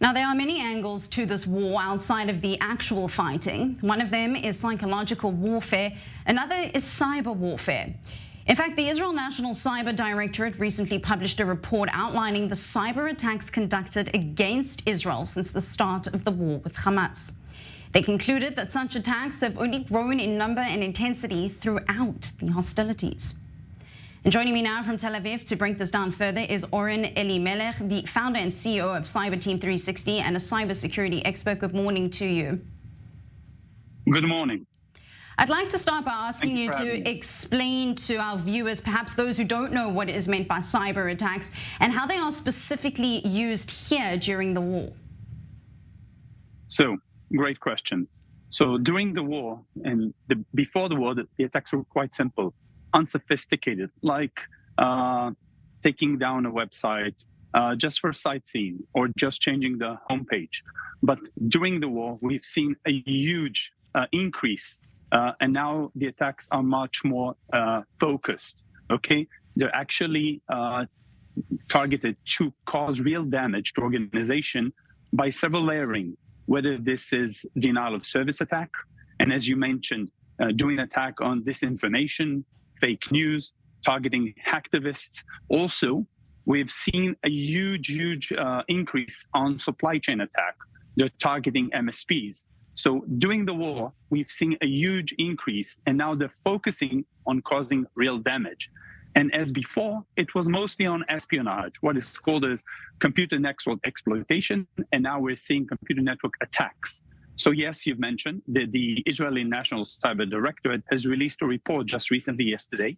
Now, there are many angles to this war outside of the actual fighting. One of them is psychological warfare. Another is cyber warfare. In fact, the Israel National Cyber Directorate recently published a report outlining the cyber attacks conducted against Israel since the start of the war with Hamas. They concluded that such attacks have only grown in number and intensity throughout the hostilities. And joining me now from Tel Aviv to break this down further is Oren Elimelech, the founder and CEO of Cyber Team 360 and a cybersecurity expert. Good morning to you. Good morning. I'd like to start by asking you to explain to our viewers, perhaps those who don't know what is meant by cyber attacks and how they are specifically used here during the war. So, great question. So during the war and before the war, the attacks were quite simple, unsophisticated, like taking down a website just for sightseeing or just changing the homepage. But during the war, we've seen a huge increase. And now the attacks are much more focused, okay? They're actually targeted to cause real damage to organization by several layering, whether this is denial of service attack, and as you mentioned, doing attack on disinformation, fake news, targeting hacktivists. Also, we've seen a huge increase on supply chain attack. They're targeting MSPs. So during the war, we've seen a huge increase, and now they're focusing on causing real damage. And as before, it was mostly on espionage, what is called as computer network exploitation, and now we're seeing computer network attacks. So yes, you've mentioned that the Israeli National Cyber Directorate has released a report just recently yesterday,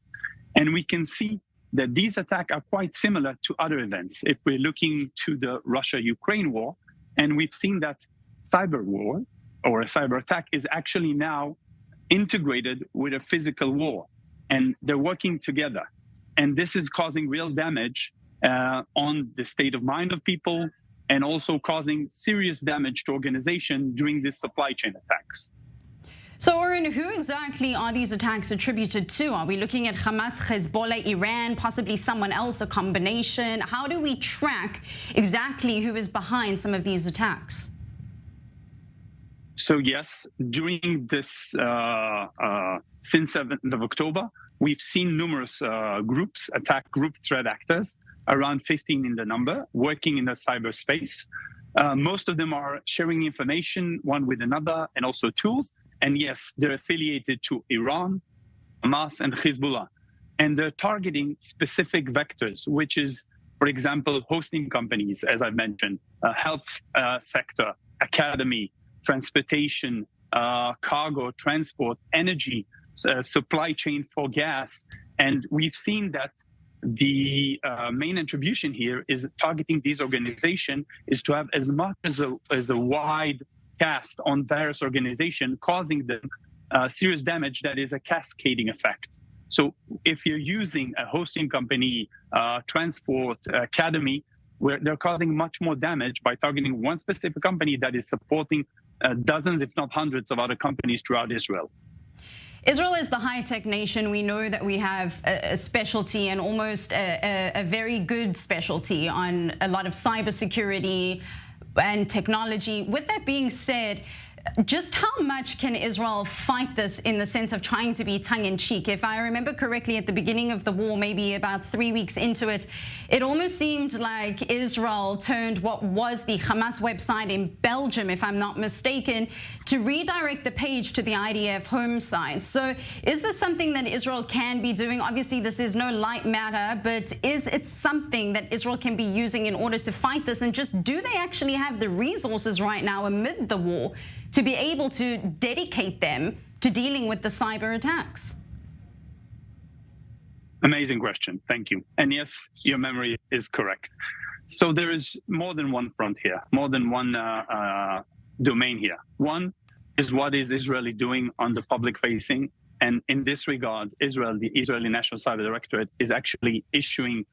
and we can see that these attacks are quite similar to other events. If we're looking to the Russia-Ukraine war, and we've seen that cyber war, or a cyber attack is actually now integrated with a physical war, and they're working together. And this is causing real damage on the state of mind of people and also causing serious damage to organization during these supply chain attacks. So, Oren, who exactly are these attacks attributed to? Are we looking at Hamas, Hezbollah, Iran, possibly someone else, a combination? How do we track exactly who is behind some of these attacks? So yes, during this, since 7th of October, we've seen numerous groups, attack group threat actors, around 15 in the number, working in the cyberspace. Most of them are sharing information one with another and also tools. And yes, they're affiliated to Iran, Hamas, and Hezbollah. And they're targeting specific vectors, which is, for example, hosting companies, as I've mentioned, health sector, academy, transportation, cargo, transport, energy, supply chain for gas. And we've seen that the main attribution here is targeting these organizations is to have as much as a wide cast on various organizations, causing them serious damage that is a cascading effect. So if you're using a hosting company, transport, academy, where they're causing much more damage by targeting one specific company that is supporting dozens, if not hundreds, of other companies throughout Israel. Israel is the high-tech nation. We know that we have a specialty and almost a very good specialty on a lot of cybersecurity and technology. With that being said, just how much can Israel fight this in the sense of trying to be tongue-in-cheek? If I remember correctly, at the beginning of the war, maybe about 3 weeks into it, it almost seemed like Israel turned what was the Hamas website in Belgium, if I'm not mistaken, to redirect the page to the IDF home site. So is this something that Israel can be doing? Obviously, this is no light matter, but is it something that Israel can be using in order to fight this? And just do they actually have the resources right now amid the war to be able to dedicate them to dealing with the cyber attacks? Amazing question. Thank you. And yes, your memory is correct. So there is more than one front here, more than one domain here. One is what is Israel doing on the public facing. And in this regard, Israel, the Israeli National Cyber Directorate, is actually issuing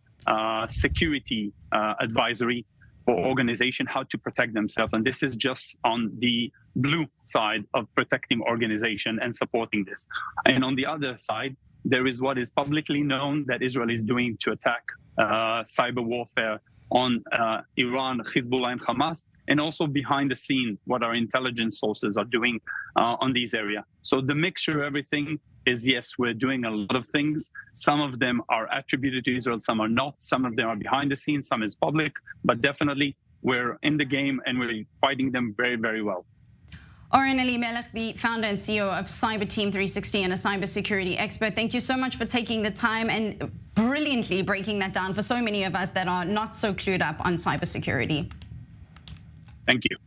security advisory for organization how to protect themselves. And this is just on the blue side of protecting organization and supporting this. And on the other side, there is what is publicly known that Israel is doing to attack cyber warfare on Iran, Hezbollah, and Hamas, and also behind the scene, what our intelligence sources are doing on these areas. So the mixture of everything is, yes, we're doing a lot of things. Some of them are attributed to Israel, some are not. Some of them are behind the scenes, some is public, but definitely we're in the game and we're fighting them very, very well. Oren Elimelech, the founder and CEO of Cyber Team 360 and a cybersecurity expert, thank you so much for taking the time and brilliantly breaking that down for so many of us that are not so clued up on cybersecurity. Thank you.